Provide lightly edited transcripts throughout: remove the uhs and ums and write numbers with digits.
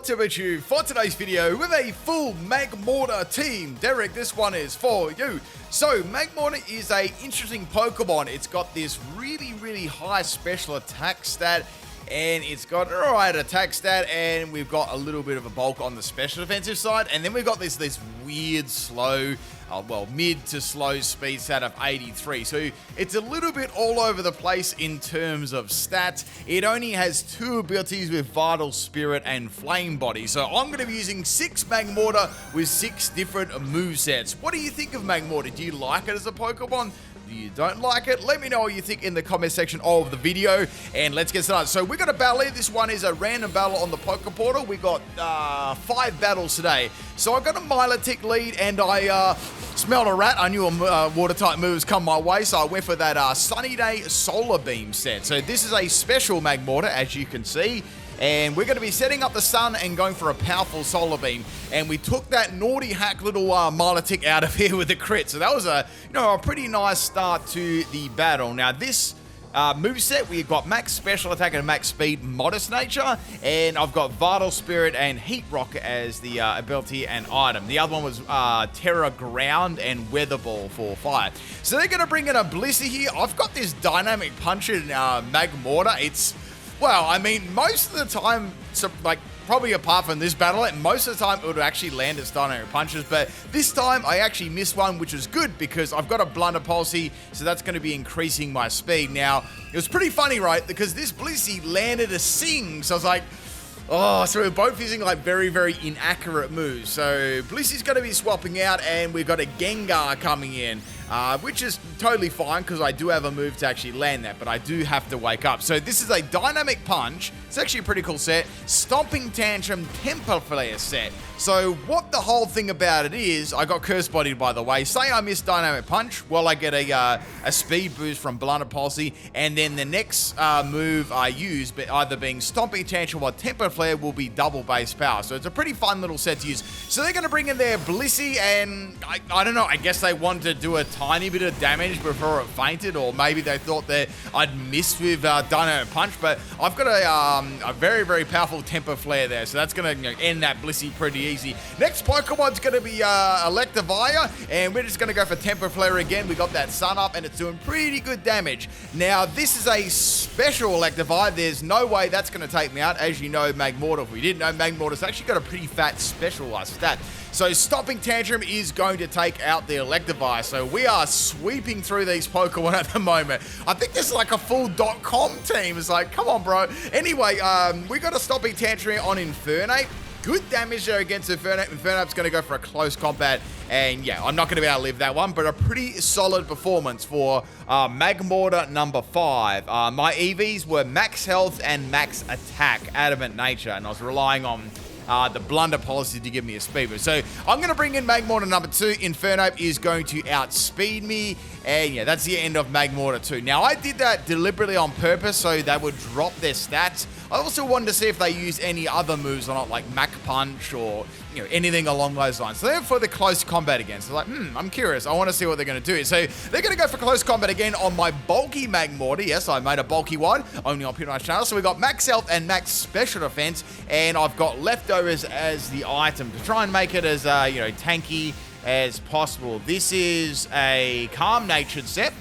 what's up with you for today's video with a full Magmortar team. Derek, this one is for you. So, Magmortar is a interesting Pokemon. It's got this really high special attack stat, and it's got an alright attack stat, and we've got a little bit of a bulk on the special defensive side, and then we've got this weird slow, mid to slow speed stat of 83. So it's a little bit all over the place in terms of stats. It only has 2 abilities with Vital Spirit and Flame Body. So I'm going to be using 6 Magmortar with 6 different movesets. What do you think of Magmortar? Do you like it as a Pokemon? You don't like it? Let me know what you think in the comment section of the video, and let's get started. So we're going to battle here. This one is a random battle on the Poke Portal. We got 5 battles today. So I got a Milotic lead, and I smelled a rat. I knew a water type move was come my way, so I went for that Sunny Day Solar Beam set. So this is a special Magmortar, as you can see. And we're going to be setting up the sun and going for a powerful solar beam. And we took that naughty hack little Milotic out of here with a crit. So that was a pretty nice start to the battle. Now this moveset, we've got max special attack and max speed, modest nature, and I've got Vital Spirit and Heat Rock as the ability and item. The other one was Terra Ground and Weather Ball for fire. So they're going to bring in a Blissey here. I've got this dynamic punch in Magmortar. Well, I mean, most of the time, probably apart from this battle, most of the time it would actually land its dynamic punches, but this time I actually missed one, which was good because I've got a Blunder Pulsey, so that's going to be increasing my speed. Now, it was pretty funny, right, because this Blissey landed a Sing, so I was like, oh, so we're both using very inaccurate moves. So Blissey's going to be swapping out, and we've got a Gengar coming in. Which is totally fine because I do have a move to actually land that, but I do have to wake up. So this is a Dynamic Punch. It's actually a pretty cool set. Stomping Tantrum Temper Flare set. So what the whole thing about it is, I got Curse Bodied, by the way. Say I miss Dynamic Punch, well, I get a speed boost from Blunder Pulsey, and then the next move I use, but either being Stomping Tantrum or Temper Flare, will be double base power. So it's a pretty fun little set to use. So they're going to bring in their Blissey, and I don't know, I guess they wanted to do a tiny bit of damage before it fainted, or maybe they thought that I'd missed with Dynamic Punch, but I've got a very powerful Temper Flare there, so that's going to end that Blissey pretty easy. Next Pokemon's going to be Electivire, and we're just going to go for Temper Flare again. We got that Sun up, and it's doing pretty good damage. Now, this is a special Electivire. There's no way that's going to take me out. As you know, Magmortar, if we didn't know, Magmortar's actually got a pretty fat special stat. So Stomping Tantrum is going to take out the Electivire. So we are sweeping through these Pokemon at the moment. I think this is like a full .com team. It's like, come on, bro. Anyway, we got a Stomping Tantrum on Infernape. Good damage there against Infernape. Infernape's going to go for a close combat. And yeah, I'm not going to be able to live that one, but a pretty solid performance for Magmortar number 5. My EVs were max health and max attack, Adamant Nature, and I was relying on the Blunder Policy to give me a speed boost. So I'm going to bring in Magmortar number 2. Infernape is going to outspeed me. And yeah, that's the end of Magmortar 2. Now, I did that deliberately on purpose so they would drop their stats. I also wanted to see if they use any other moves or not, like Mach Punch or anything along those lines. So they're for the close combat again. So I'm curious. I want to see what they're going to do. So they're going to go for close combat again on my bulky Magmortar. Yes, I made a bulky one, only on PIMPNITE channel. So we got max health and max special defense, and I've got leftovers as the item to try and make it as tanky as possible. This is a calm-natured set.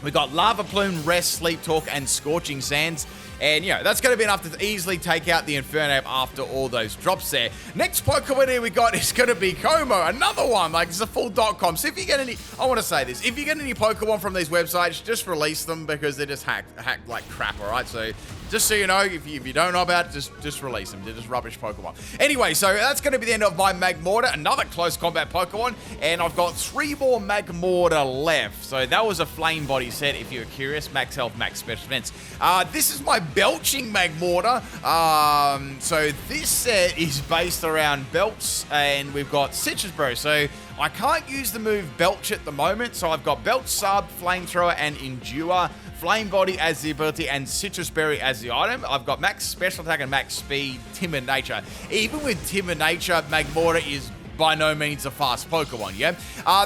We got Lava Plume, Rest, Sleep Talk, and Scorching Sands. And, that's going to be enough to easily take out the Infernape after all those drops there. Next Pokemon here we got is going to be Como. Another one. It's a full .com. So if you get any... I want to say this. If you get any Pokemon from these websites, just release them because they're just hacked like crap, all right? So just so you know, if you don't know about it, just release them. They're just rubbish Pokemon. Anyway, so that's going to be the end of my Magmortar. Another close combat Pokemon. And I've got 3 more Magmortar left. So that was a Flame Body set, if you're curious. Max health, max special defense. This is my Belching Magmortar. So this set is based around belts, and we've got Citrus Berry. So I can't use the move Belch at the moment, so I've got Belch, Sub, Flamethrower, and Endure. Flame Body as the ability, and Citrus Berry as the item. I've got max special attack and max speed, Timid Nature. Even with Timid Nature, Magmortar is by no means a fast Pokemon, yeah?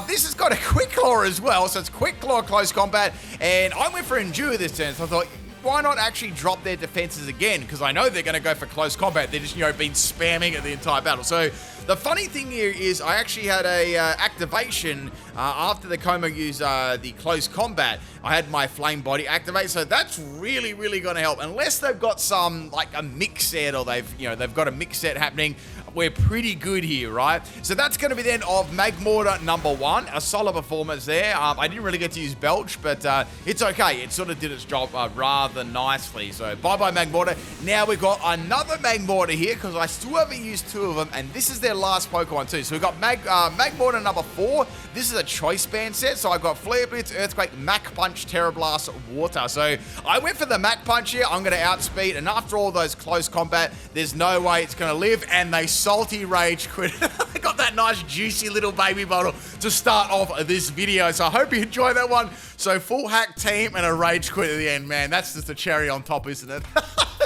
This has got a Quick Claw as well, so it's Quick Claw close combat, and I went for Endure this turn, so I thought, why not actually drop their defenses again? Because I know they're going to go for close combat. They're just, been spamming it the entire battle. So the funny thing here is I actually had a activation after the Como used the close combat. I had my flame body activate, so that's really, really going to help. Unless they've got some, like a mix set, or they've got a mix set happening, we're pretty good here, right? So that's going to be the end of Magmortar number 1. A solid performance there. I didn't really get to use Belch, but it's okay. It sort of did its job rather nicely. So bye-bye Magmortar. Now we've got another Magmortar here, because I still haven't used 2 of them, and this is their last Pokemon too. So we've got Magmortar number 4. This is a choice band set, so I've got Flare Blitz, Earthquake, Mach Punch, Terra Blast, Water. So I went for the Mach Punch here. I'm going to outspeed, and after all those close combat, there's no way it's going to live, and they salty rage quit. I got that nice juicy little baby bottle to start off this video, so I hope you enjoyed that one. So full hack team and a rage quit at the end, man. That's just a cherry on top, isn't it?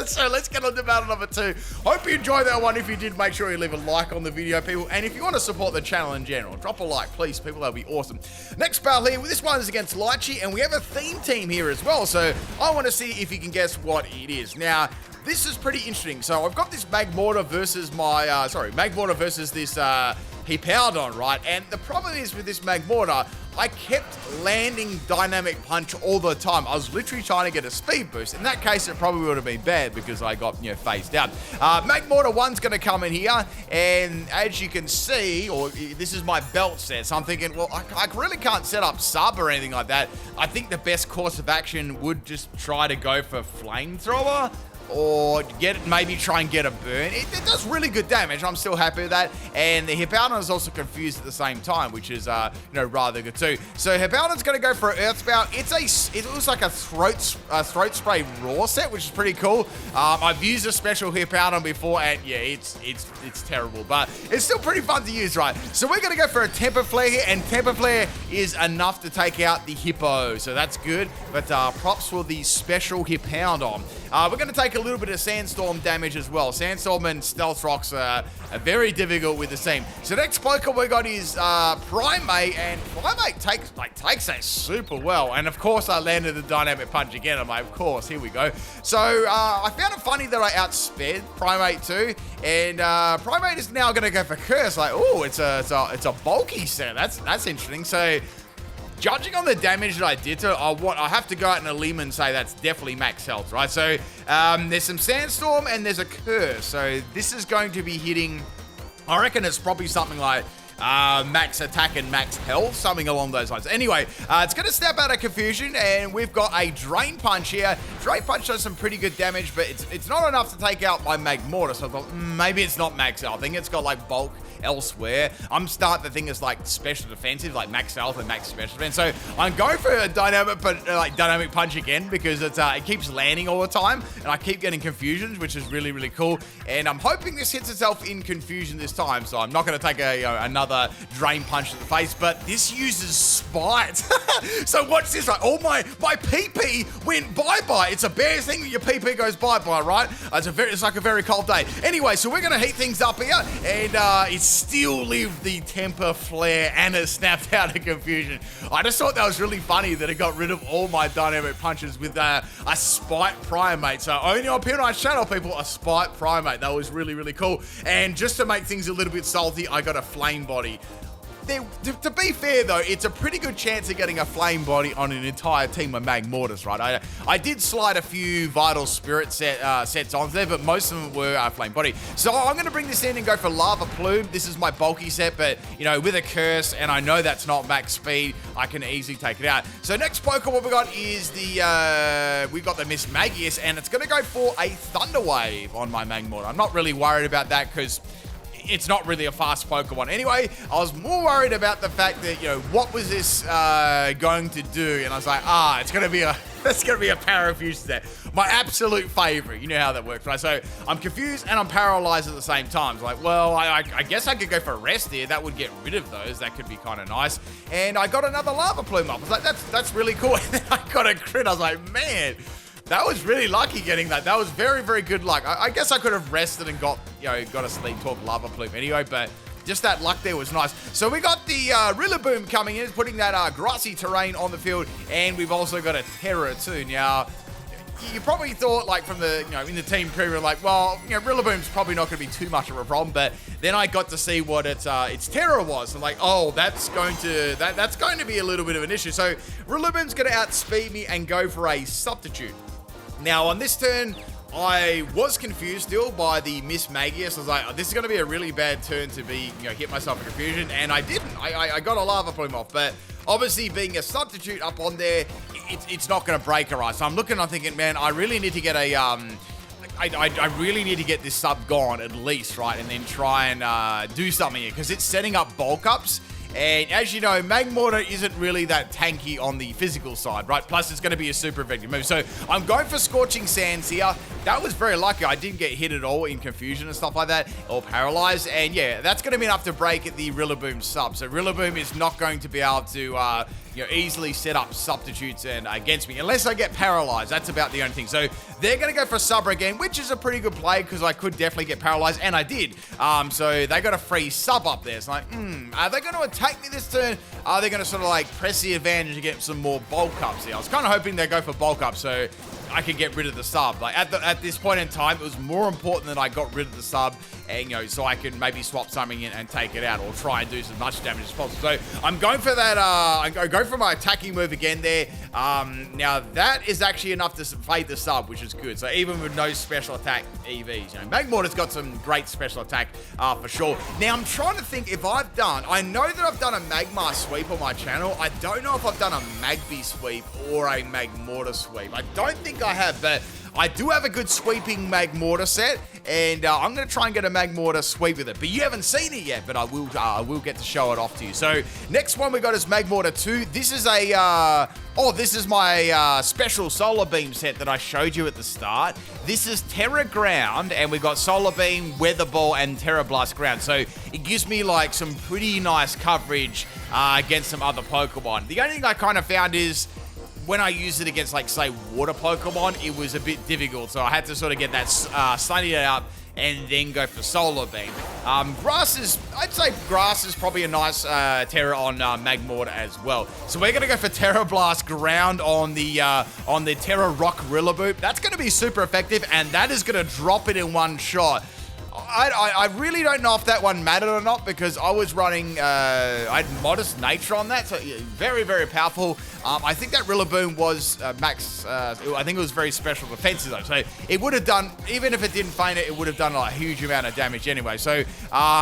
So let's get on to battle number 2. Hope you enjoyed that one. If you did, make sure you leave a like on the video, people. And if you want to support the channel in general, drop a like, please, people. That'll be awesome. Next battle here, this one is against Lychee, and we have a theme team here as well. So I want to see if you can guess what it is. Now, this is pretty interesting. So I've got this Magmortar versus Magmortar versus this Hippowdon, right? And the problem is with this Magmortar, I kept landing Dynamic Punch all the time. I was literally trying to get a speed boost. In that case, it probably would have been bad because I got, phased out. Magmortar 1's going to come in here, and as you can see, this is my belt set, so I'm thinking, well, I really can't set up sub or anything like that. I think the best course of action would just try to go for Flamethrower, or maybe try and get a burn. It does really good damage. I'm still happy with that. And the Hippowdon is also confused at the same time, which is rather good too. So Hippowdon's going to go for an Earth Spout. It looks like a throat spray raw set, which is pretty cool. I've used a special Hippowdon before, and yeah, it's terrible, but it's still pretty fun to use, right? So we're going to go for a Temper Flare here, and Temper Flare is enough to take out the Hippo, so that's good. But props for the special Hippowdon. We're going to take a little bit of Sandstorm damage as well. Sandstorm and Stealth Rocks are very difficult with the team. So next Pokemon we got is Primate, and Primate takes that super well. And of course I landed the Dynamic Punch again. I'm like, of course, here we go. So I found it funny that I outsped Primate too, and Primate is now going to go for Curse. Like, oh, it's a bulky set. That's interesting. So, judging on the damage that I did to it, I have to go out on a limb and say that's definitely max health, right? So there's some Sandstorm and there's a Curse. So this is going to be hitting, I reckon it's probably something like max attack and max health, something along those lines. Anyway, it's going to snap out of Confusion, and we've got a Drain Punch here. Drain Punch does some pretty good damage, but it's not enough to take out my Magmortar, so I thought, maybe it's not max health. I think it's got like bulk elsewhere. I'm starting to think it's like special defensive, like max health and max special defense. So I'm going for a dynamic punch again, because it keeps landing all the time, and I keep getting confusions, which is really, really cool. And I'm hoping this hits itself in confusion this time. So I'm not going to take another Drain Punch to the face, but this uses Spite. So watch this, right? Oh, my PP went bye-bye. It's a bad thing that your PP goes bye-bye, right? It's like a very cold day. Anyway, so we're going to heat things up here, and it's still lived the Temper Flare, and it snapped out of Confusion. I just thought that was really funny that it got rid of all my Dynamic Punches with a Spite Primate. So only on PIMPNITE channel, people, a Spite Primate. That was really, really cool. And just to make things a little bit salty, I got a Flame Body. To be fair, though, it's a pretty good chance of getting a Flame Body on an entire team of Magmortars, right? I did slide a few Vital Spirit sets on there, but most of them were Flame Body. So I'm going to bring this in and go for Lava Plume. This is my bulky set, but, with a Curse, and I know that's not max speed, I can easily take it out. So next Pokemon we got is we've got the Miss Magius, and it's going to go for a Thunder Wave on my Magmortar. I'm not really worried about that, because it's not really a fast Pokemon. Anyway, I was more worried about the fact that, what was this going to do? And I was like, it's going to be a Parafusion set. My absolute favorite. You know how that works, right? So I'm confused and I'm paralyzed at the same time. It's like, well, I guess I could go for a rest here. That would get rid of those. That could be kind of nice. And I got another Lava Plume up. I was like, that's really cool. And then I got a crit. I was like, man, that was really lucky getting that. That was very, very good luck. I guess I could have rested and got a Sleep Talk Lava Plume anyway, but just that luck there was nice. So we got the Rillaboom coming in, putting that grassy terrain on the field, and we've also got a Terror too. Now, you probably thought, like, from the, in the team preview, like, well, Rillaboom's probably not going to be too much of a problem, but then I got to see what its terror was. I'm like, oh, that's going to be a little bit of an issue. So Rillaboom's going to outspeed me and go for a substitute. Now, on this turn, I was confused still by the Miss Magius. I was like, oh, this is going to be a really bad turn to be, hit myself in confusion, and I didn't. I got a Lava Plume off, but obviously being a substitute up on there, it's not going to break her, right? So I'm looking, I'm thinking, man, I really need to get a, I really need to get this sub gone at least, right? And then try and do something here, because it's setting up bulk ups. And as you know, Magmortar isn't really that tanky on the physical side, right? Plus, it's going to be a super effective move. So I'm going for Scorching Sands here. That was very lucky. I didn't get hit at all in confusion and stuff like that, or paralyzed. And yeah, that's going to be enough to break the Rillaboom sub. So Rillaboom is not going to be able to easily set up substitutes and against me, unless I get paralyzed. That's about the only thing. So they're going to go for Subra again, which is a pretty good play, because I could definitely get paralyzed, and I did. So they got a free sub up there. It's like, are they going to attack me this turn? Are they going to sort of like press the advantage to get some more bulk ups here? I was kind of hoping they'd go for bulk up, so I could get rid of the sub. Like at this point in time, it was more important that I got rid of the sub, and so I could maybe swap something in and take it out, or try and do as much damage as possible. So I'm going for that. I'm going for my attacking move again there. Now that is actually enough to fade the sub, which is good. So even with no special attack EVs, Magmortar's got some great special attack for sure. Now I'm trying to think if I know that I've done a Magmar sweep on my channel. I don't know if I've done a Magby sweep or a Magmortar sweep. I don't think I have, but I do have a good sweeping Magmortar set, and I'm going to try and get a Magmortar sweep with it. But you haven't seen it yet, but I will get to show it off to you. So next one we got is Magmortar 2. This is this is my special Solar Beam set that I showed you at the start. This is Terra Ground, and we got Solar Beam, Weather Ball, and Terra Blast Ground. So it gives me like some pretty nice coverage against some other Pokemon. The only thing I kind of found is, when I used it against, like, say, water Pokemon, it was a bit difficult. So I had to sort of get that sunny up and then go for Solar Beam. I'd say Grass is probably a nice Terra on Magmortar as well. So we're going to go for Terra Blast Ground on the Terra Rock Rillaboom. That's going to be super effective, and that is going to drop it in one shot. I really don't know if that one mattered or not, because I was running, I had Modest Nature on that, so very, very powerful. I think that Rillaboom was max, I think it was very special defenses though, so it would have done, even if it didn't feint it, it would have done a huge amount of damage anyway. So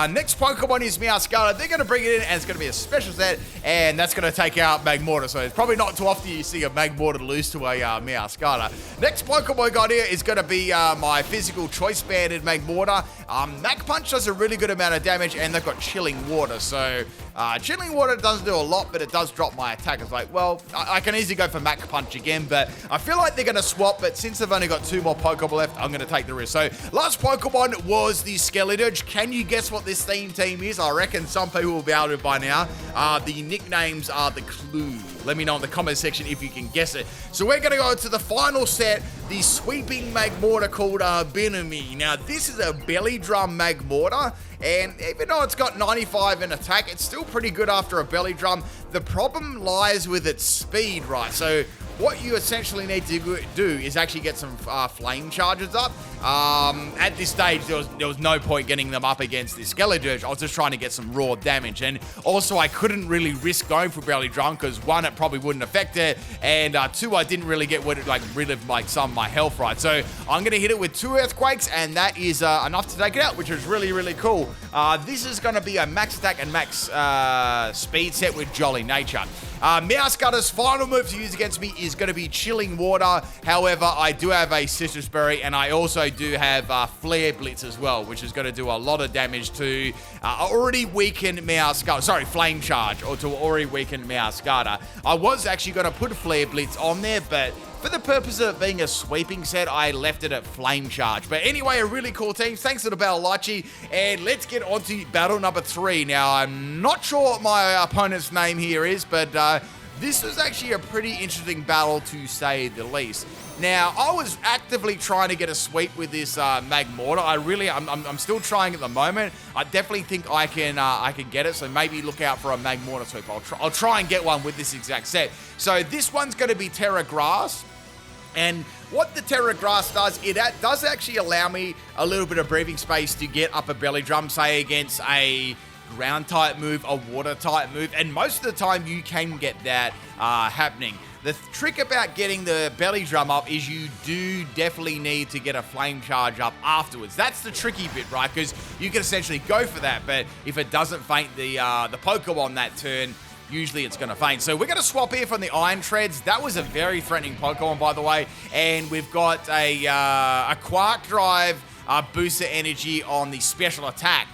next Pokemon is Scarlet. They're going to bring it in, and it's going to be a special set, and that's going to take out Magmortar. So it's probably not too often you see a Magmortar lose to a Scarlet. Next Pokemon I got here is going to be my physical choice banded Magmortar. Mach Punch does a really good amount of damage, and they've got Chilling Water. So Chilling Water doesn't do a lot, but it does drop my attack. It's like, well, I can easily go for Mach Punch again, but I feel like they're going to swap. But since they've only got 2 more Pokemon left, I'm going to take the risk. So last Pokemon was the Skeledirge. Can you guess what this theme team is? I reckon some people will be able to by now. The nicknames are the clue. Let me know in the comment section if you can guess it. So we're going to go to the final set, the Sweeping Magmortar called Binami. Now, this is a Belly Drum Magmortar, and even though it's got 95 in attack, it's still pretty good after a Belly Drum. The problem lies with its speed, right? So what you essentially need to do is actually get some flame charges up. At this stage, there was no point getting them up against this Skeledirge. I was just trying to get some raw damage, and also I couldn't really risk going for Belly Drum, because 1, it probably wouldn't affect it, and 2, I didn't really get rid of some of my health, right? So I'm going to hit it with 2 Earthquakes, and that is enough to take it out, which is really, really cool. This is going to be a max attack and max speed set with Jolly Nature. Meowscarlet's final move to use against me is going to be Chilling Water. However, I do have a Citrus Berry, and I also do have Flare Blitz as well, which is going to do a lot of damage to already weakened Meowscarlet. Sorry, Flame Charge, or to already weakened Meowscarlet. I was actually going to put Flare Blitz on there, but for the purpose of it being a sweeping set, I left it at Flame Charge. But anyway, a really cool team. Thanks to the Battle-Lychee, and let's get on to battle number 3. Now, I'm not sure what my opponent's name here is, but this was actually a pretty interesting battle, to say the least. Now, I was actively trying to get a sweep with this Magmortar. I'm still trying at the moment. I definitely think I can get it, so maybe look out for a Magmortar sweep. I'll try and get one with this exact set. So this one's going to be Terra Grass. And what the Terra Grass does, it does actually allow me a little bit of breathing space to get up a belly drum, say against a ground type move, a water type move, and most of the time you can get that happening. The trick about getting the belly drum up is you do definitely need to get a flame charge up afterwards. That's the tricky bit, right? Because you can essentially go for that, but if it doesn't faint the Pokemon that turn, usually it's going to faint. So we're going to swap here from the Iron Treads. That was a very threatening Pokemon, by the way. And we've got a Quark Drive booster energy on the special attack.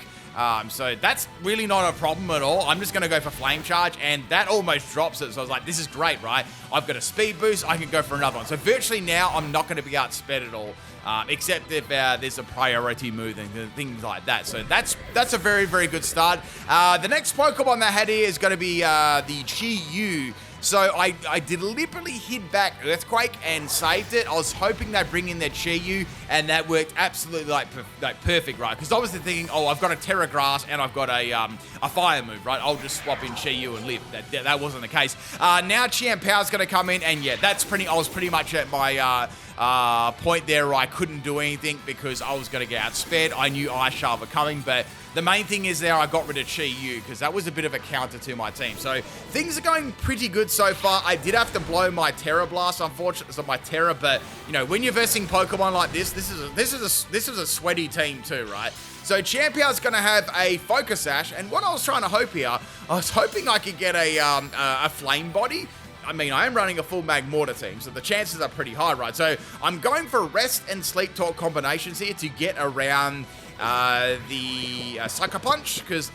So that's really not a problem at all. I'm just going to go for Flame Charge, and that almost drops it. So I was like, this is great, right? I've got a speed boost. I can go for another one. So virtually now, I'm not going to be outsped at all, except if there's a priority move and things like that. So that's a very, very good start. The next Pokemon that I had here is going to be the Chi-Yu. So I deliberately hid back Earthquake and saved it. I was hoping they'd bring in their Chi-Yu, and that worked absolutely like perfect, right? Because I was thinking, oh, I've got a Terra Grass and I've got a Fire move, right? I'll just swap in Chi-Yu and live. That wasn't the case. Now Chien-Pao's going to come in, and yeah, I was pretty much at my point there where I couldn't do anything because I was going to get outsped. I knew Ice Shard were coming, but the main thing is there I got rid of Chi-Yu because that was a bit of a counter to my team. So things are going pretty good so far. I did have to blow my Terra Blast, unfortunately, so my Terra, but you know, when you're versing Pokemon like this is a sweaty team too, right? So Champion's going to have a Focus Sash, and what I was trying to hope here, I was hoping I could get a Flame Body. I mean, I am running a full Magmortar team, so the chances are pretty high, right? So I'm going for Rest and Sleep Talk combinations here to get around the Sucker Punch, because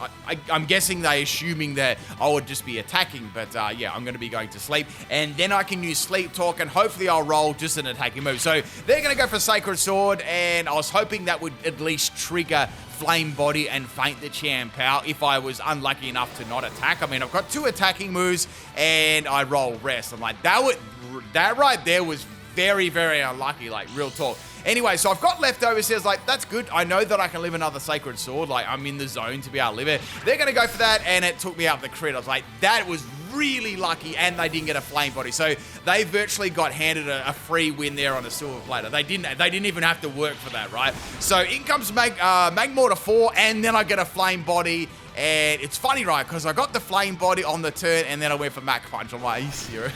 I'm guessing they're assuming that I would just be attacking, but yeah, I'm going to be going to sleep, and then I can use Sleep Talk, and hopefully I'll roll just an attacking move. So they're going to go for Sacred Sword, and I was hoping that would at least trigger Flame Body and faint the Chien-Pao if I was unlucky enough to not attack. I mean, I've got 2 attacking moves, and I roll Rest. I'm like, that right there was very, very unlucky, like, real talk. Anyway, so I've got leftovers here. Like, that's good. I know that I can live another Sacred Sword. Like, I'm in the zone to be able to live it. They're going to go for that, and it took me out the crit. I was like, that was really lucky, and they didn't get a Flame Body. So they virtually got handed a free win there on a Silver Platter. They didn't even have to work for that, right? So in comes Magmortar 4, and then I get a Flame Body. And it's funny, right? Because I got the Flame Body on the turn, and then I went for Mach Punch. I'm like, are you serious?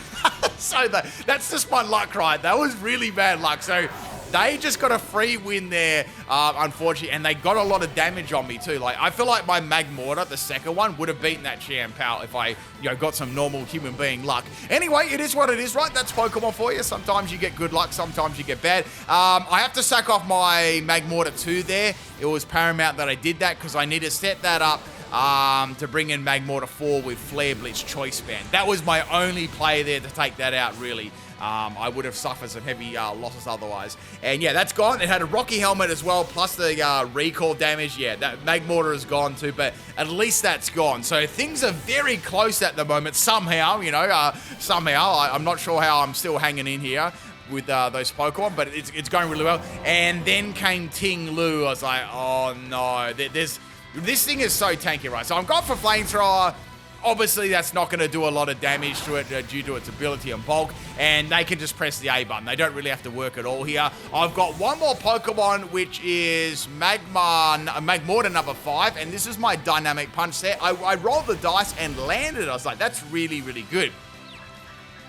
So that's just my luck, right? That was really bad luck. So they just got a free win there, unfortunately, and they got a lot of damage on me too. Like, I feel like my Magmortar, the second one, would have beaten that Chien-Pao if I, got some normal human being luck. Anyway, it is what it is, right? That's Pokemon for you. Sometimes you get good luck, sometimes you get bad. I have to sack off my Magmortar 2 there. It was paramount that I did that because I need to set that up to bring in Magmortar 4 with Flare Blitz Choice Band. That was my only play there to take that out, really. I would have suffered some heavy losses otherwise. And yeah, that's gone. It had a Rocky Helmet as well, plus the recall damage. Yeah, that Magmortar is gone too, but at least that's gone. So things are very close at the moment, somehow, I'm not sure how I'm still hanging in here with those Pokemon, but it's going really well. And then came Ting Lu. I was like, oh no, this thing is so tanky, right? So I'm going for Flamethrower. Obviously, that's not going to do a lot of damage to it due to its ability and bulk, and they can just press the A button. They don't really have to work at all here. I've got one more Pokemon, which is Magmortar number 5, and this is my Dynamic Punch set. I rolled the dice and landed. I was like, that's really, really good.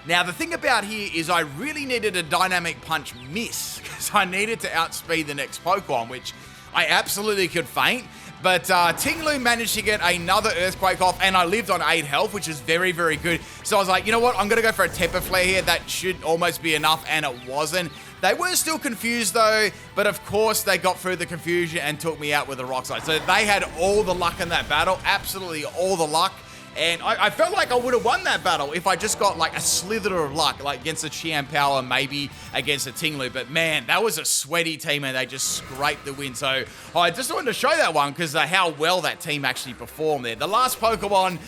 Now, the thing about here is I really needed a Dynamic Punch miss, because I needed to outspeed the next Pokemon, which I absolutely could faint. But Ting Lu managed to get another Earthquake off, and I lived on 8 health, which is very, very good. So I was like, you know what? I'm going to go for a Temper Flare here. That should almost be enough, and it wasn't. They were still confused, though, but of course they got through the confusion and took me out with a Rock Slide. So they had all the luck in that battle, absolutely all the luck. And I felt like I would have won that battle if I just got like a slither of luck, like against a Chien-Pao and maybe against a Ting Lu. But man, that was a sweaty team and they just scraped the win. So I just wanted to show that one because how well that team actually performed there. The last Pokemon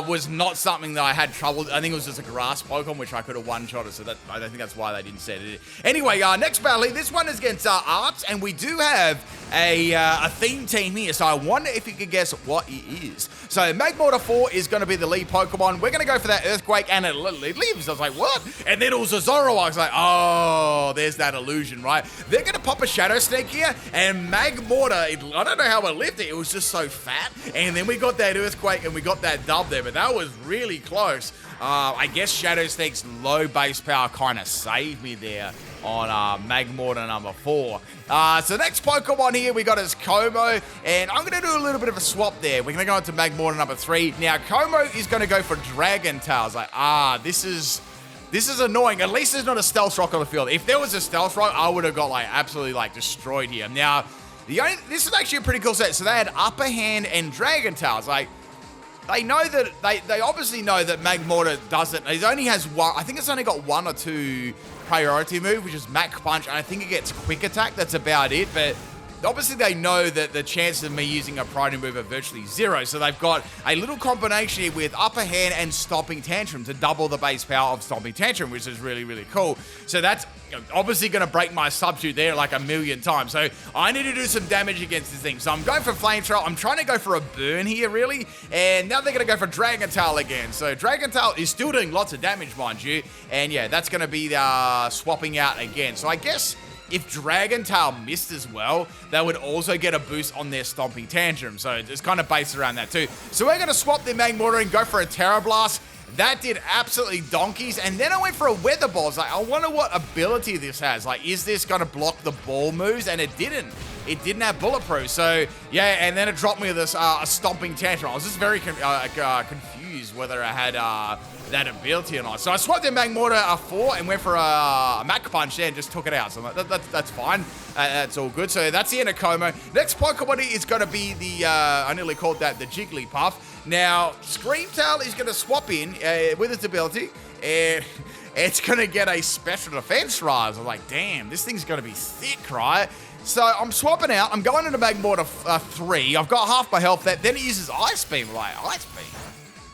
was not something that I had trouble. I think it was just a grass Pokemon, which I could have one-shotted. So I don't think that's why they didn't set it. Anyway, next battle, this one is against Arts, and we do have a theme team here. So I wonder if you could guess what it is. So Magmortar 4 is going to be the lead Pokemon. We're going to go for that Earthquake, and it lives. I was like, what? And then it was a Zoroark. I was like, oh, there's that illusion, right? They're going to pop a Shadow Sneak here, and Magmortar, I don't know how it lived it. It was just so fat. And then we got that Earthquake, and we got that dub there, but that was really close. I guess Shadow Sneak's low base power kind of saved me there on Magmortar number 4. So next Pokemon here we got is Como, and I'm going to do a little bit of a swap there. We're going to go into Magmortar number 3. Now, Como is going to go for Dragon Tail. I was like, this is annoying. At least there's not a Stealth Rock on the field. If there was a Stealth Rock, I would have got like absolutely like destroyed here. Now, this is actually a pretty cool set. So they had Upper Hand and Dragon Tails. Like, they know that, they obviously know that Magmortar doesn't, it only has one, I think it's only got 1 or 2 priority move, which is Mach Punch, and I think it gets Quick Attack, that's about it, but obviously they know that the chances of me using a priority move are virtually 0, so they've got a little combination here with Upper Hand and Stomping Tantrum to double the base power of Stomping Tantrum, which is really, really cool. So that's obviously going to break my substitute there like a million times. So I need to do some damage against this thing. So I'm going for Flamethrower. I'm trying to go for a burn here, really. And now they're going to go for Dragon Tail again. So Dragon Tail is still doing lots of damage, mind you. And yeah, that's going to be swapping out again. So I guess if Dragon Tail missed as well, they would also get a boost on their Stomping Tantrum. So it's kind of based around that too. So we're going to swap the Magmortar and go for a Terra Blast. That did absolutely donkeys, and then I went for a Weather Ball. I was like, I wonder what ability this has. Like, is this going to block the ball moves? And it didn't. It didn't have Bulletproof. So, yeah, and then it dropped me this a Stomping Tantrum. I was just very confused whether I had that ability or not. So I swapped in Magmortar 4 and went for a Mach Punch there and just took it out. So I'm like, that's fine. That's all good. So that's the end of Como. Next Pokemon is going to be the, I nearly called that the Jigglypuff. Now, Scream Tail is going to swap in with its ability, and it's going to get a Special Defense Rise. I'm like, damn, this thing's going to be thick, right? So I'm swapping out. I'm going into Magmortar 3. I've got half my health. Then it uses Ice Beam. I'm like, Ice Beam?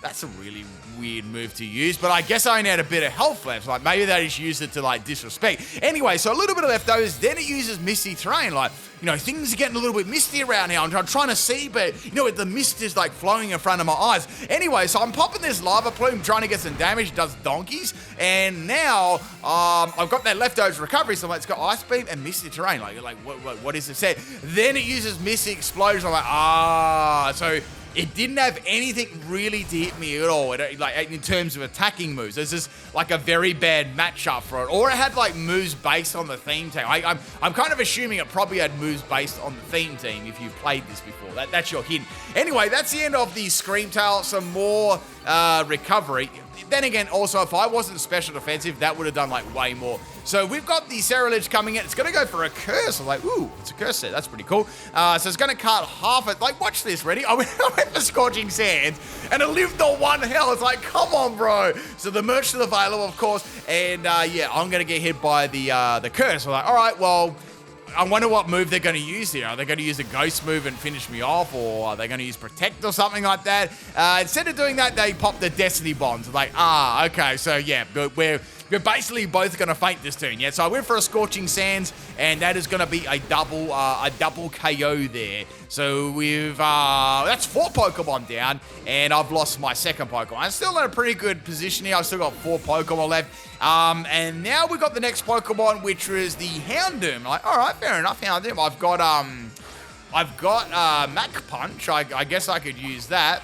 That's a really weird move to use, but I guess I only had a bit of health left. Like, maybe they just used it to, like, disrespect. Anyway, so a little bit of leftovers. Then it uses Misty Terrain. Like, you know, things are getting a little bit misty around here. I'm trying to see, but, you know, the mist is, like, flowing in front of my eyes. Anyway, so I'm popping this Lava Plume, trying to get some damage. It does donkeys. And now, I've got that leftovers recovery, so I'm like, it's got Ice Beam and Misty Terrain. Like what is it said? Then it uses Misty Explosion. I'm like, so it didn't have anything really to hit me at all, like in terms of attacking moves. It's just like a very bad matchup for it. Or it had like moves based on the theme team. I'm kind of assuming it probably had moves based on the theme team if you've played this before. That's your hint. Anyway, that's the end of the Scream Tail. Some more recovery. Then again, also, if I wasn't special defensive, that would have done like way more. So we've got the Cerulege coming in. It's going to go for a Curse. I'm like, ooh, it's a Curse set. That's pretty cool. So it's going to cut half it. Like, watch this. Ready? I went for Scorching Sands, and it lived on 1 health. It's like, come on, bro. So the Merchant available, of course. And yeah, I'm going to get hit by the Curse. I'm like, all right, well, I wonder what move they're going to use here. Are they going to use a Ghost move and finish me off, or are they going to use Protect or something like that? Instead of doing that, they pop the Destiny Bonds. Like, okay, so yeah, we're basically both going to faint this turn. Yeah, so I went for a Scorching Sands, and that is going to be a double KO there. So we've that's 4 Pokemon down, and I've lost my second Pokemon. I'm still in a pretty good position here. I've still got 4 Pokemon left. And now we've got the next Pokemon, which was the Houndoom. Like, all right, fair enough, Houndoom. I've got Mach Punch. I guess I could use that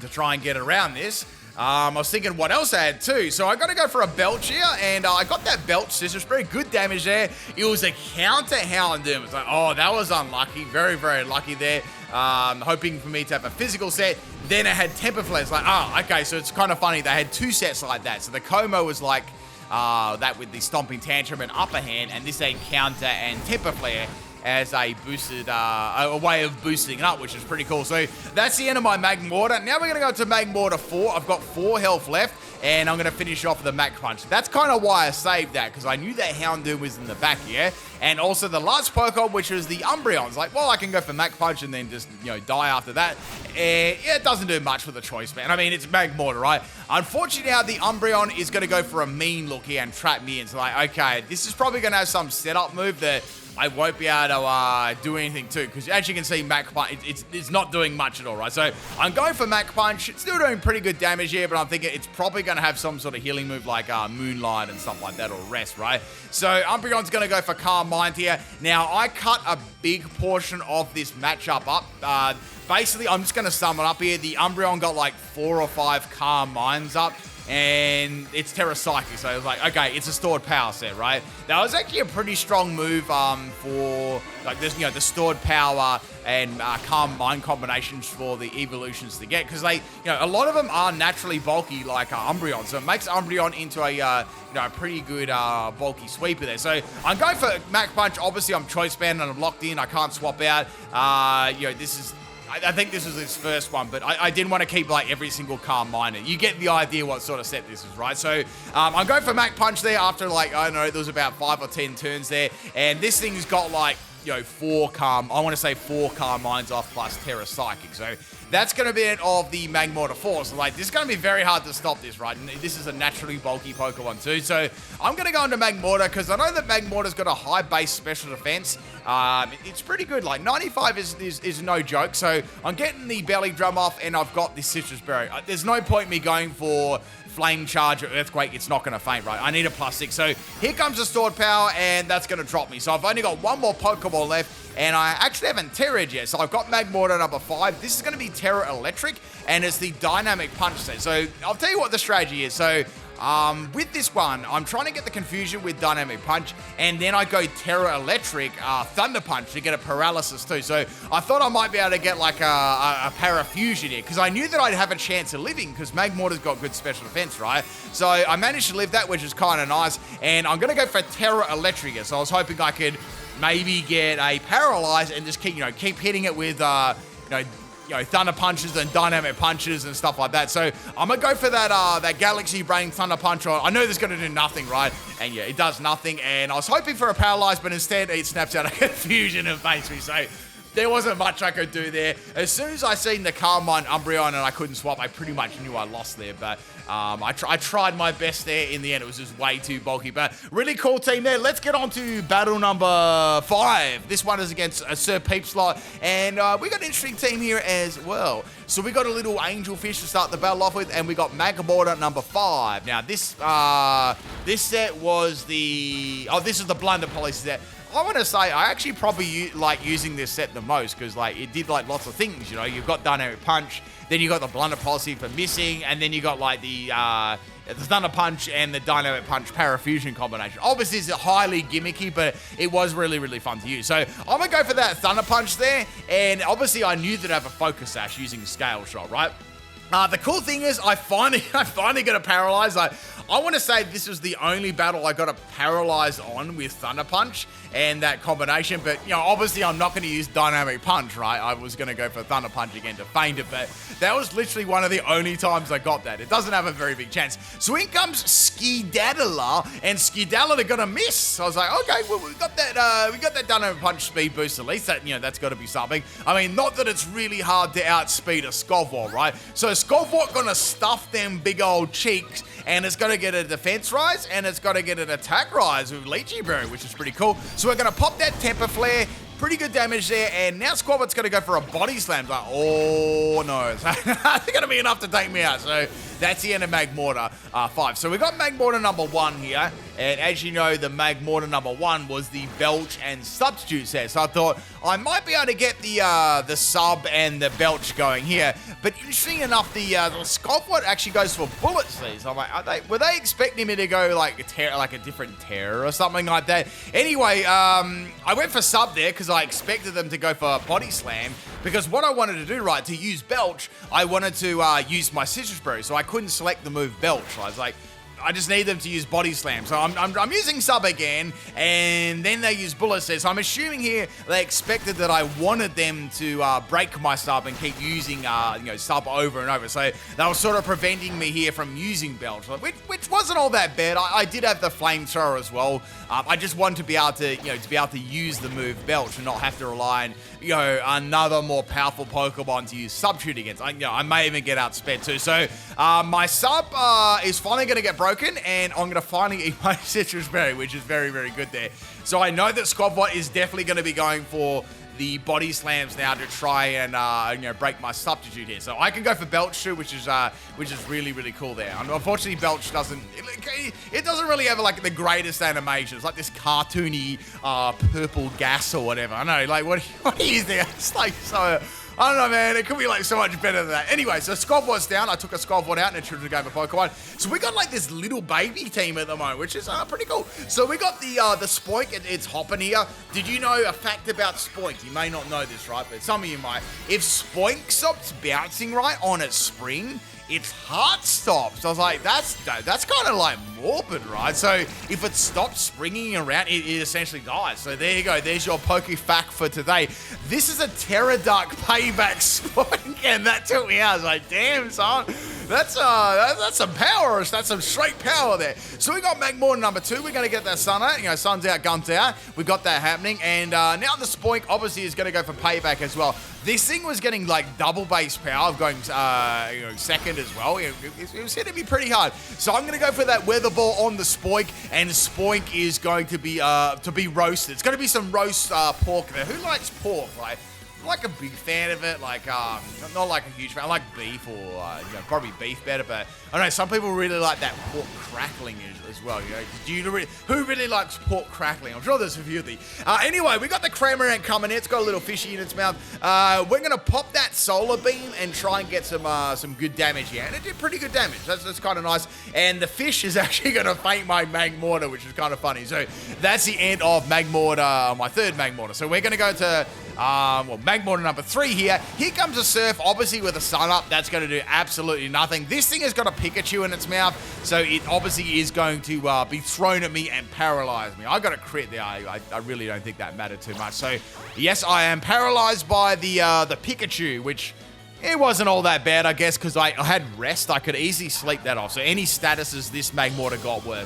to try and get around this. I was thinking what else I had too. So I got to go for a Belch here, and I got that Belch Scissors. Very good damage there. It was a counter Houndoom. It's like, oh, that was unlucky. Very, very lucky there. Hoping for me to have a physical set. Then it had Temper Flare. It's like, okay, so it's kind of funny. They had 2 sets like that. So the Como was like that with the Stomping Tantrum and Upper Hand, and this ain't counter and Temper Flare as a boosted, a way of boosting it up, which is pretty cool. So that's the end of my Magmortar. Now we're going to go to Magmortar 4. I've got 4 health left, and I'm going to finish off with the Mach Punch. That's kind of why I saved that, because I knew that Houndoom was in the back here. And also the last Pokemon, which was the Umbreon's. Like, well, I can go for Mach Punch and then just, you know, die after that. Yeah, it doesn't do much for the choice, man. I mean, it's Magmortar, right? Unfortunately, now the Umbreon is going to go for a mean look here and trap me in. So, like, okay, this is probably going to have some setup move that I won't be able to do anything too, because as you can see, Mach Punch, it's not doing much at all, right? So I'm going for Mach Punch. It's still doing pretty good damage here, but I'm thinking it's probably going to have some sort of healing move like Moonlight and stuff like that, or Rest, right? So Umbreon's going to go for Calm Mind here. Now, I cut a big portion of this matchup up. Basically, I'm just going to sum it up here. The Umbreon got like 4 or 5 Calm Minds up, and it's Terra Psychic, so it's like, okay, it's a stored power set, right? That was actually a pretty strong move for, like, this, you know, the stored power and Calm Mind combinations for the evolutions to get, because they, you know, a lot of them are naturally bulky, like Umbreon, so it makes Umbreon into a, you know, a pretty good bulky sweeper there. So I'm going for Mach Punch. Obviously, I'm choice banned and I'm locked in. I can't swap out. You know, this is... I think this was his first one, but I didn't want to keep like every single Calm Miner. You get the idea what sort of set this is, right? So I'm going for Mach Punch there after, like, I don't know, there was about 5 or 10 turns there. And this thing's got like, you know, 4 Calm Minds off plus Terra Psychic. So that's going to be it of the Magmortar Force. So, like, this is going to be very hard to stop this, right? And this is a naturally bulky Pokemon too. So I'm going to go into Magmortar because I know that Magmortar's got a high base special defense. It's pretty good. Like, 95 is no joke. So I'm getting the Belly Drum off, and I've got this Citrus Berry. There's no point me going for Flame Charge or Earthquake. It's not going to faint, right? I need a +6. So here comes the stored power, and that's going to drop me. So I've only got one more Pokeball left, and I actually haven't Terra'd yet. So I've got Magmortar number 5. This is going to be Terra Electric, and it's the Dynamic Punch set. So I'll tell you what the strategy is. So with this one, I'm trying to get the confusion with Dynamic Punch, and then I go Terra Electric, Thunder Punch to get a paralysis too. So I thought I might be able to get like a Parafusion here, because I knew that I'd have a chance of living, because Magmortar's got good special defense, right? So I managed to live that, which is kind of nice, and I'm going to go for Terra Electric here. So I was hoping I could maybe get a Paralyze and just keep hitting it with, Thunder Punches and Dynamic Punches and stuff like that. So I'm going to go for that Galaxy Brain Thunder Punch. I know this is going to do nothing, right? And yeah, it does nothing. And I was hoping for a Paralyze, but instead it snaps out a Confusion and faints me. So there wasn't much I could do there. As soon as I seen the Calm Mind Umbreon and I couldn't swap, I pretty much knew I lost there. But I tried my best there. In the end, it was just way too bulky. But really cool team there. Let's get on to battle number 5. This one is against Sir Peepslot. And we got an interesting team here as well. So we got a little Angelfish to start the battle off with, and we got Magmortar number 5. Now, this set was the... Oh, this is the Blunder Policy set. I want to say I actually probably like using this set the most, because like it did like lots of things, you know. You've got Dynamic Punch, then you got the Blunder Policy for missing, and then you got like the Thunder Punch and the Dynamic Punch Parafusion combination. Obviously it's highly gimmicky, but it was really, really fun to use. So I'm going to go for that Thunder Punch there, and obviously I knew that I have a Focus Sash using Scale Shot, right? The cool thing is I finally got a Paralyze. I want to say this was the only battle I got a Paralyze on with Thunder Punch and that combination, but, you know, obviously I'm not going to use Dynamic Punch, right? I was going to go for Thunder Punch again to feint it, but that was literally one of the only times I got that. It doesn't have a very big chance. So in comes Skedaddler, and Skedaddler got a miss. So I was like, okay, well, we got that Dynamic Punch speed boost at least. That, you know, that's got to be something. I mean, not that it's really hard to outspeed a Skovwort, right? So Skovwort gonna stuff them big old cheeks, and it's gonna get a defense rise, and it's gonna get an attack rise with Lychee Berry, which is pretty cool. So we're gonna pop that Temper Flare. Pretty good damage there, and now Squabbert's going to go for a Body Slam. Like, oh no, it's going to be enough to take me out. So that's the end of Magmortar 5. So we got Magmortar number 1 here, and as you know, the Magmortar number 1 was the Belch and Substitute set. So I thought I might be able to get the Sub and the Belch going here. But interesting enough, the Squabwort actually goes for Bullets these. I'm like, were they expecting me to go like a different Terror or something like that? Anyway, I went for Sub there because I expected them to go for Body Slam, because what I wanted to do, right, to use Belch, I wanted to use my Citrus Berry, so I couldn't select the move Belch. I was like, I just need them to use Body Slam. So I'm using Sub again, and then they use Bullet Set. So I'm assuming here they expected that I wanted them to break my Sub and keep using Sub over and over. So they were sort of preventing me here from using Belch, which wasn't all that bad. I did have the Flamethrower as well. I just wanted to be able to use the move Belch and not have to rely on another more powerful Pokemon to use Substitute against. I may even get outsped too. So my Sub is finally going to get broken broken, and I'm going to finally eat my citrus berry, which is very, very good there. So I know that Squadbot is definitely going to be going for the body slams now to try and break my substitute here. So I can go for Belch too, which is really, really cool there. Unfortunately, Belch doesn't really have like the greatest animations, like this cartoony purple gas or whatever. I know, like what is there? It's like so. I don't know, man. It could be like so much better than that. Anyway, so Squadbot's down. I took a Squadbot out in a children's game of Pokemon. So we got like this little baby team at the moment, which is pretty cool. So we got the Spoink. It's hopping here. Did you know a fact about Spoink? You may not know this, right? But some of you might. If Spoink stops bouncing right on its spring, its heart stops. I was like, that's kind of like morbid, right? So if it stops springing around, it essentially dies. So there you go. There's your Poke Fact for today. This is a Pteroduck payback Spoink, and that took me out. I was like, damn, son. That's some power. That's some straight power there. So we got Magmortar number 2. We're going to get that sun out. You know, sun's out, guns out. We got that happening. And now the Spoink obviously is going to go for payback as well. This thing was getting like double base power of going second as well. It was hitting me pretty hard. So I'm going to go for that weather ball on the Spoink, and Spoink is going to be roasted. It's going to be some roast pork there. Who likes pork? I'm like a big fan of it, like not like a huge fan. I like beef or probably beef better, but I don't know, some people really like that pork crackling as well. Who really likes pork crackling? I'm sure there's a few of these. Anyway, we got the Cramorant coming in. It's got a little fishy in its mouth. We're gonna pop that solar beam and try and get some good damage here, and it did pretty good damage. That's kind of nice. And the fish is actually gonna faint my Magmortar, which is kind of funny. So that's the end of Magmortar, my third Magmortar. So we're gonna go to Magmortar number 3 here. Here comes a Surf, obviously with a sun up. That's going to do absolutely nothing. This thing has got a Pikachu in its mouth, so it obviously is going to be thrown at me and paralyze me. I got a crit there. I really don't think that mattered too much. So yes, I am paralyzed by the Pikachu, which it wasn't all that bad, I guess, because I had rest. I could easily sleep that off. So any statuses this Magmortar got were,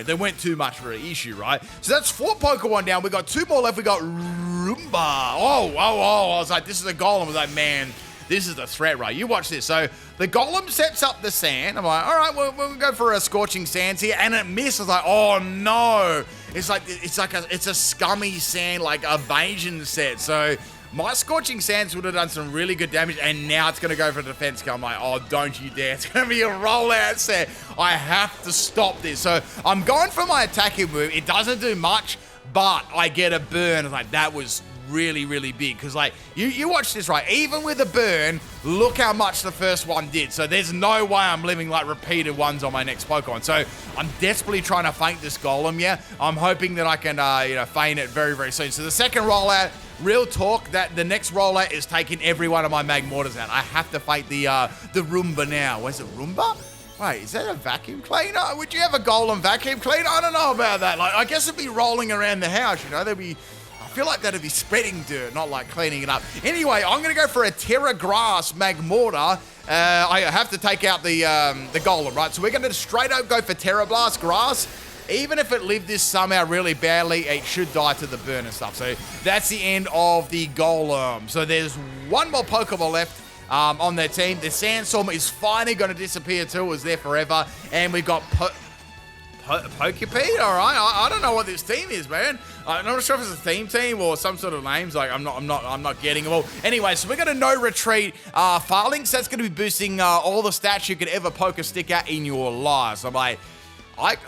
they weren't too much for an issue, right? So that's 4 Pokemon down. We got 2 more left. We got Roomba. Oh. I was like, this is a Golem. I was like, man, this is a threat, right? You watch this. So the Golem sets up the sand. I'm like, all right, we'll go for a Scorching Sands here. And it misses. Like, oh, no. It's a scummy sand, like evasion set. So my Scorching Sands would have done some really good damage, and now it's going to go for a defense kill. I'm like, oh, don't you dare. It's going to be a rollout set. I have to stop this. So I'm going for my attacking move. It doesn't do much, but I get a burn. It's like, that was really, really big. Because, like, you watch this, right? Even with a burn, look how much the first one did. So there's no way I'm living, like, repeated ones on my next Pokemon. So I'm desperately trying to feint this Golem, yeah? I'm hoping that I can, feint it very, very soon. So the second rollout, real talk, that the next rollout is taking every one of my Magmortars out. I have to fight the Roomba now. Was it Roomba? Wait, is that a vacuum cleaner? Would you have a Golem vacuum cleaner? I don't know about that. Like, I guess it'd be rolling around the house, I feel like that'd be spreading dirt, not like cleaning it up. Anyway, I'm going to go for a Terra Grass Magmortar. I have to take out the Golem, right? So we're going to straight up go for Terra Blast Grass. Even if it lived this somehow really badly, it should die to the burn and stuff. So that's the end of the Golem. So there's one more Pokeball left on their team. The Sandstorm is finally going to disappear too. It was there forever. And we've got Pokepede, all right. I don't know what this team is, man. I'm not sure if it's a theme team or some sort of names. Like I'm not getting them all. Anyway, so we're gonna no retreat Farlings. That's gonna be boosting all the stats you could ever poke a stick at in your life. So I'm like,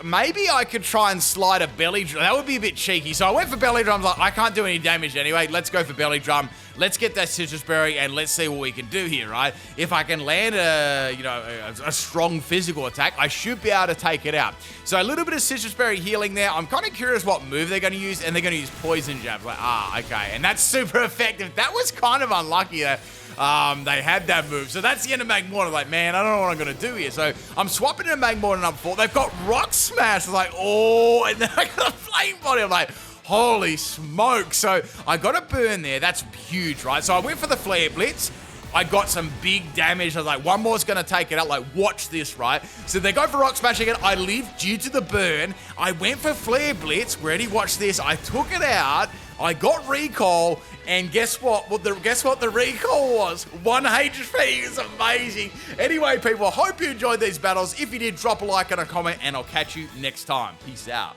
maybe I could try and slide a Belly Drum. That would be a bit cheeky. So I went for Belly Drum. Like, I can't do any damage anyway. Let's go for Belly Drum. Let's get that Citrus Berry and let's see what we can do here, right? If I can land a strong physical attack, I should be able to take it out. So a little bit of Citrus Berry healing there. I'm kind of curious what move they're going to use, and they're going to use Poison Jab. Like, okay. And that's super effective. That was kind of unlucky that they had that move. So that's the end of Magmortar. Like, man, I don't know what I'm going to do here. So I'm swapping to Magmortar number 4. They've got Rock Smash. I'm like, oh, and then I got a Flame Body. I'm like, holy smoke. So I got a burn there. That's huge, right? So I went for the Flare Blitz. I got some big damage. I was like, one more is going to take it out. Like, watch this, right? So they go for Rock Smash again. I lived due to the burn. I went for Flare Blitz. Ready? Watch this. I took it out. I got recall, and guess what? Guess what the recall was? 1 HP. It's amazing. Anyway, people, I hope you enjoyed these battles. If you did, drop a like and a comment, and I'll catch you next time. Peace out.